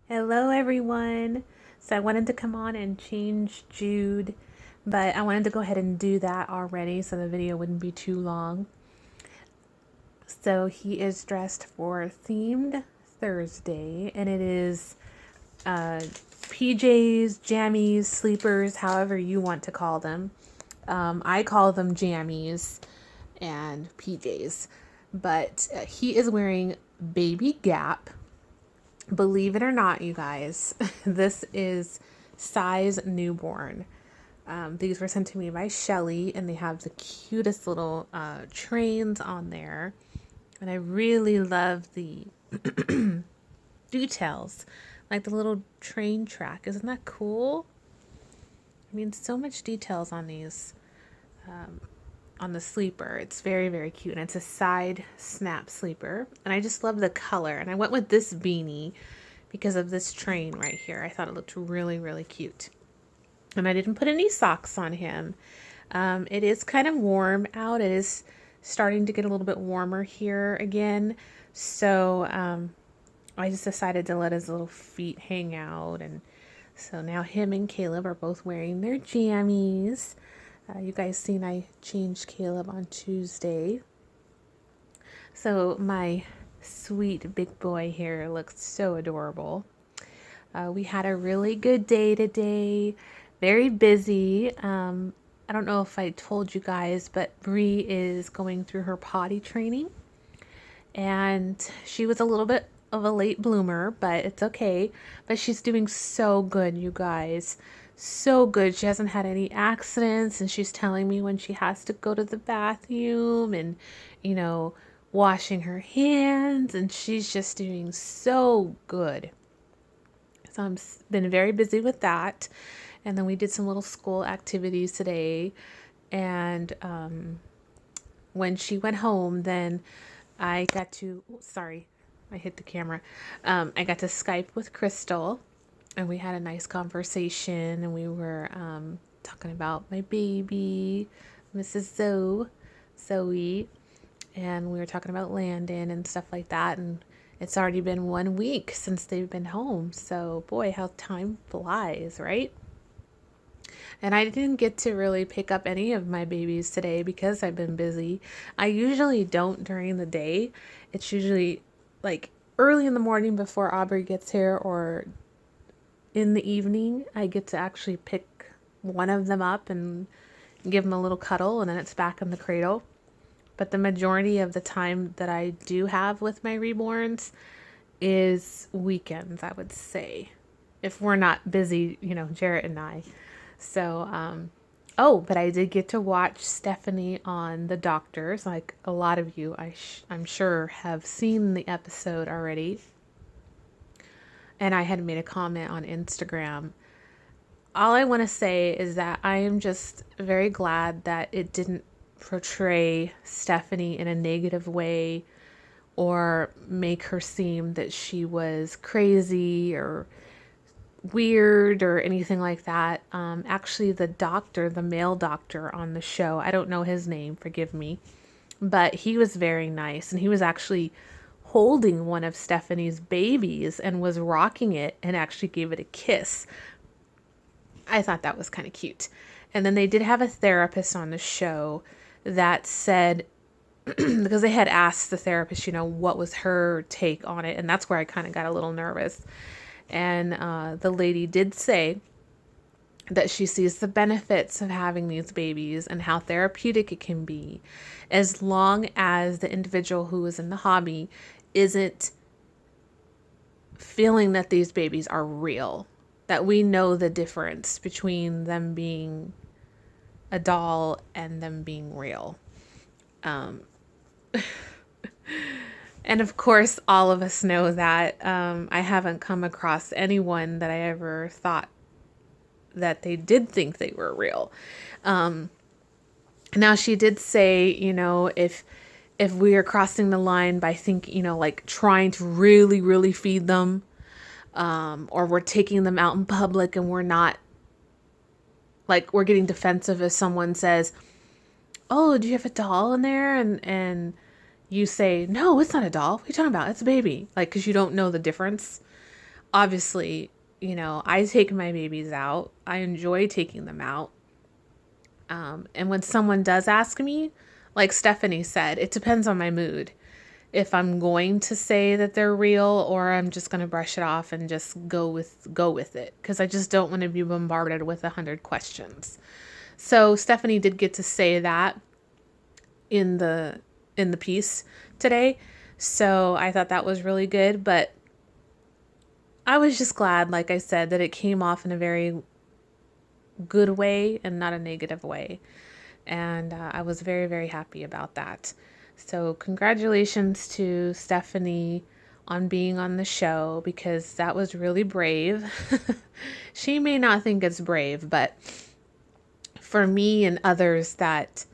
Hello, everyone. So I wanted to come on and change Jude, but I wanted to go ahead and do that already so the video wouldn't be too long. So he is dressed for themed Thursday, and it is PJs, jammies, sleepers, however you want to call them. I call them jammies and PJs, but he is wearing Baby Gap. Believe it or not, you guys, this is size newborn. These were sent to me by Shelly, and they have the cutest little trains on there. And I really love the details, like the little train track. Isn't that cool? I mean, so much details on these, on the sleeper. It's very, very cute. And it's a side snap sleeper. And I just love the color. And I went with this beanie because of this train right here. I thought it looked really, really cute. And I didn't put any socks on him. It is kind of warm out. It is starting to get a little bit warmer here again. So I just decided to let his little feet hang out. And so now him and Caleb are both wearing their jammies. You guys seen I changed Caleb on Tuesday. So my sweet big boy here looks so adorable. We had a really good day today. Very busy. I don't know if I told you guys, but Bree is going through her potty training. And she was a little bit of a late bloomer, but it's okay. But she's doing so good, you guys. So good. She hasn't had any accidents, and she's telling me when she has to go to the bathroom and, you know, washing her hands, and she's just doing so good. So I've been very busy with that. And then we did some little school activities today. And when she went home, then I got to, sorry, I hit the camera. I got to Skype with Crystal, and we had a nice conversation. And we were talking about my baby, Mrs. Zoe. And we were talking about Landon and stuff like that. And it's already been 1 week since they've been home. So, boy, how time flies, right? And I didn't get to really pick up any of my babies today because I've been busy. I usually don't during the day. It's usually like early in the morning before Aubrey gets here, or in the evening, I get to actually pick one of them up and give them a little cuddle, and then it's back in the cradle. But the majority of the time that I do have with my reborns is weekends, I would say. If we're not busy, Jarrett and I. So, but I did get to watch Stephanie on The Doctors. Like a lot of you, I'm sure, have seen the episode already. And I had made a comment on Instagram. All I want to say is that I am just very glad that it didn't portray Stephanie in a negative way or make her seem that she was crazy or weird or anything like that. Actually, the male doctor on the show, I don't know his name, forgive me, but he was very nice, and he was actually holding one of Stephanie's babies and was rocking it and actually gave it a kiss. I thought that was kind of cute. And then they did have a therapist on the show that said, because they had asked the therapist, what was her take on it, and that's where I kind of got a little nervous. And the lady did say that she sees the benefits of having these babies and how therapeutic it can be, as long as the individual who is in the hobby isn't feeling that these babies are real, that we know the difference between them being a doll and them being real. And of course, all of us know that I haven't come across anyone that I ever thought that they did think they were real. Now, she did say, if we are crossing the line by thinking, like trying to really, really feed them, or we're taking them out in public and we're not, like, we're getting defensive if someone says, "Oh, do you have a doll in there?" And you say, "No, it's not a doll. What are you talking about? It's a baby." Like, because you don't know the difference. obviously, I take my babies out. I enjoy taking them out. And when someone does ask me, like Stephanie said, it depends on my mood. If I'm going to say that they're real, or I'm just going to brush it off and just go with it, because I just don't want to be bombarded with 100 questions. So Stephanie did get to say that in the piece today. So I thought that was really good, but I was just glad, like I said, that it came off in a very good way and not a negative way. And I was very, very happy about that. So congratulations to Stephanie on being on the show, because that was really brave. She may not think it's brave, but for me and others, that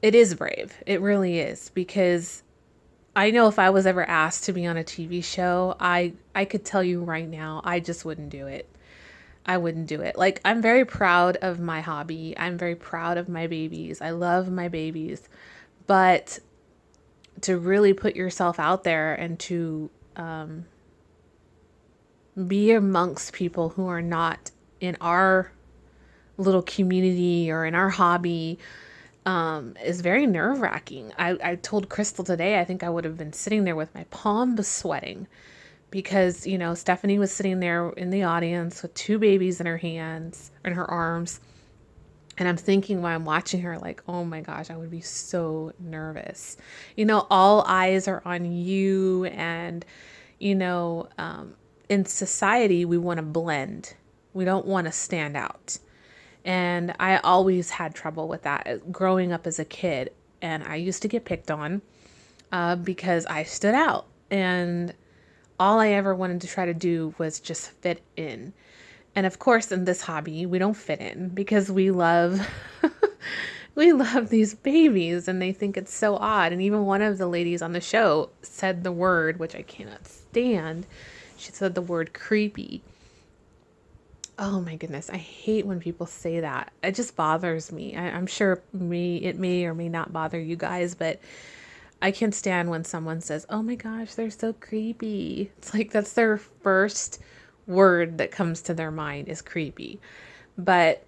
it is brave. It really is, because I know if I was ever asked to be on a TV show, I could tell you right now, I just wouldn't do it. I wouldn't do it. Like, I'm very proud of my hobby. I'm very proud of my babies. I love my babies. But to really put yourself out there and to be amongst people who are not in our little community or in our hobby is very nerve-wracking. I told Crystal today, I think I would have been sitting there with my palms sweating, because, Stephanie was sitting there in the audience with 2 babies in her hands, in her arms. And I'm thinking while I'm watching her, like, oh my gosh, I would be so nervous. All eyes are on you. And, in society, we want to blend. We don't want to stand out. And I always had trouble with that growing up as a kid. And I used to get picked on because I stood out. And all I ever wanted to try to do was just fit in. And of course, in this hobby, we don't fit in, because we love these babies, and they think it's so odd. And even one of the ladies on the show said the word, which I cannot stand. She said the word creepy. Oh my goodness. I hate when people say that. It just bothers me. I'm sure it may or may not bother you guys, but I can't stand when someone says, oh my gosh, they're so creepy. It's like that's their first word that comes to their mind is creepy. But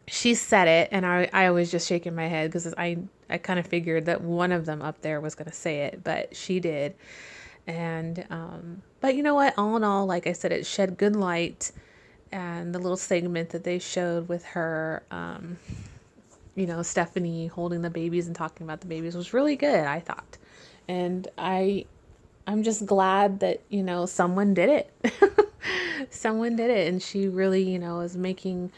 she said it, and I was just shaking my head, because I kind of figured that one of them up there was going to say it, but she did. And but you know what, all in all, like I said, it shed good light. And the little segment that they showed with her, Stephanie holding the babies and talking about the babies was really good, I thought. And I'm just glad that, someone did it. Someone did it. And she really, is making,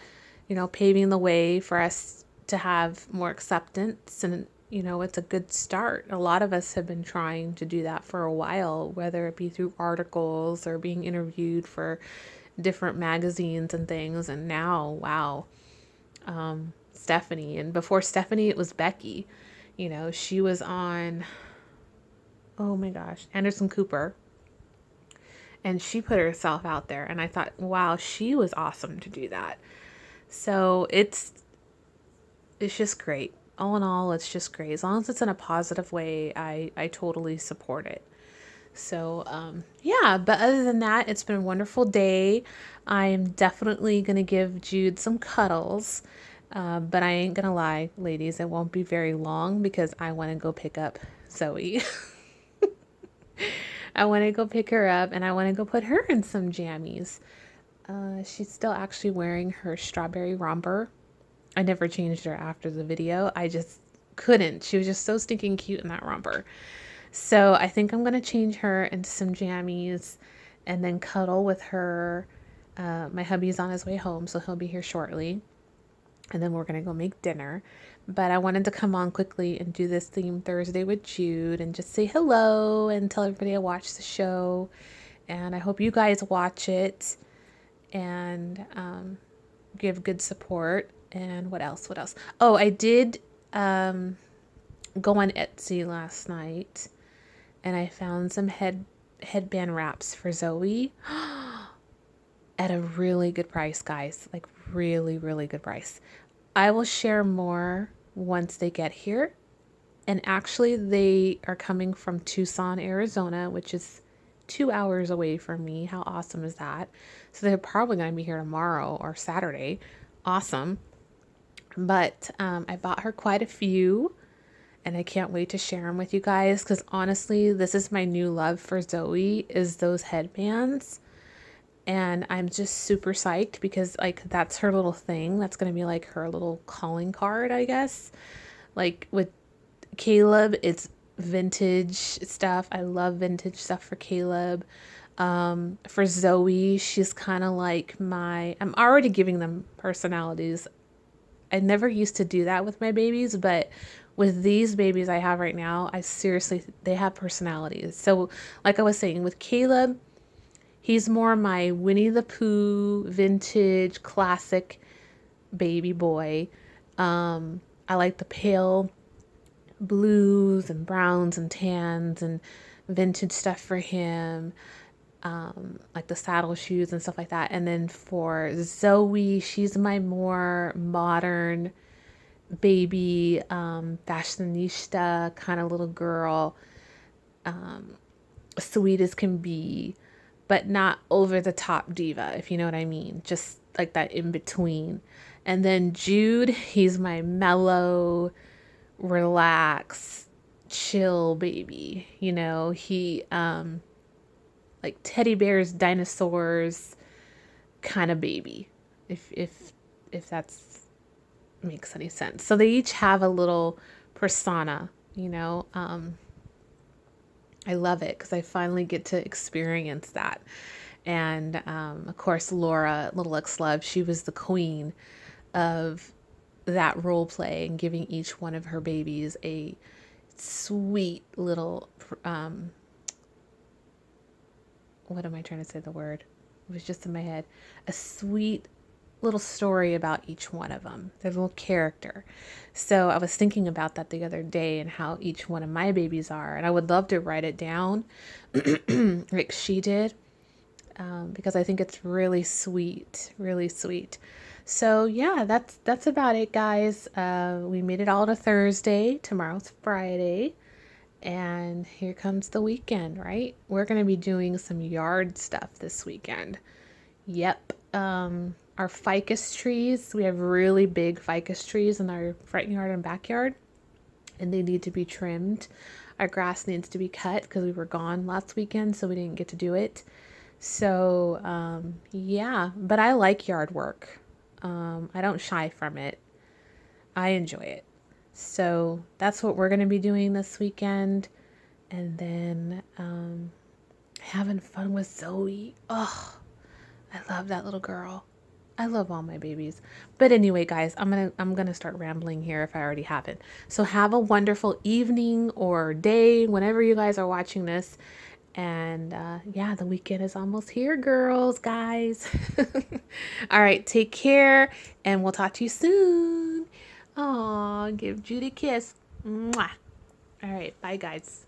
paving the way for us to have more acceptance. And, it's a good start. A lot of us have been trying to do that for a while, whether it be through articles or being interviewed for different magazines and things. And now, wow, Stephanie. And before Stephanie, it was Becky. She was on, oh my gosh, Anderson Cooper. And she put herself out there. And I thought, wow, she was awesome to do that. So it's just great. All in all, it's just great. As long as it's in a positive way, I totally support it. So, yeah, but other than that, it's been a wonderful day. I'm definitely going to give Jude some cuddles. But I ain't going to lie, ladies, it won't be very long, because I want to go pick up Zoe. I want to go pick her up, and I want to go put her in some jammies. She's still actually wearing her strawberry romper. I never changed her after the video. I just couldn't. She was just so stinking cute in that romper. So I think I'm going to change her into some jammies and then cuddle with her. My hubby's on his way home, so he'll be here shortly. And then we're going to go make dinner. But I wanted to come on quickly and do this theme Thursday with Jude and just say hello and tell everybody I watched the show. And I hope you guys watch it and give good support. And what else? Oh, I did go on Etsy last night, and I found some headband wraps for Zoe at a really good price, guys. Like, really, really good price. I will share more once they get here. And actually, they are coming from Tucson, Arizona, which is 2 hours away from me. How awesome is that? So they're probably going to be here tomorrow or Saturday. Awesome. But I bought her quite a few, and I can't wait to share them with you guys, because honestly, this is my new love for Zoe, is those headbands. And I'm just super psyched because like that's her little thing. That's going to be like her little calling card, I guess. Like with Caleb, it's vintage stuff. I love vintage stuff for Caleb. For Zoe, she's kind of like I'm already giving them personalities. I never used to do that with my babies, but with these babies I have right now, they have personalities. So like I was saying, with Caleb, he's more my Winnie the Pooh, vintage, classic baby boy. I like the pale blues and browns and tans and vintage stuff for him, like the saddle shoes and stuff like that. And then for Zoe, she's my more modern baby, fashionista kind of little girl, sweet as can be, but not over the top diva, if you know what I mean. Just like that in between. And then Jude, he's my mellow, relax, chill baby. You know, he like teddy bears, dinosaurs kind of baby. If that's makes any sense. So they each have a little persona, you know. I love it because I finally get to experience that. And of course, Laura, Little X Love, she was the queen of that role play and giving each one of her babies a sweet little, what am I trying to say the word? It was just in my head. A sweet little story about each one of them, their little character. So I was thinking about that the other day and how each one of my babies are. And I would love to write it down like she did, because I think it's really sweet, really sweet. So yeah, that's about it, guys. We made it all to Thursday. Tomorrow's Friday. And here comes the weekend, right? We're going to be doing some yard stuff this weekend. Yep. Our ficus trees, we have really big ficus trees in our front yard and backyard, and they need to be trimmed. Our grass needs to be cut because we were gone last weekend, so we didn't get to do it. So, yeah, but I like yard work. I don't shy from it. I enjoy it. So that's what we're going to be doing this weekend. And then having fun with Zoe. Oh, I love that little girl. I love all my babies. But anyway, guys, I'm gonna start rambling here if I already haven't. So have a wonderful evening or day whenever you guys are watching this. And yeah, the weekend is almost here, girls, guys. All right, take care, and we'll talk to you soon. Aw, give Jude a kiss. Mwah. All right, bye, guys.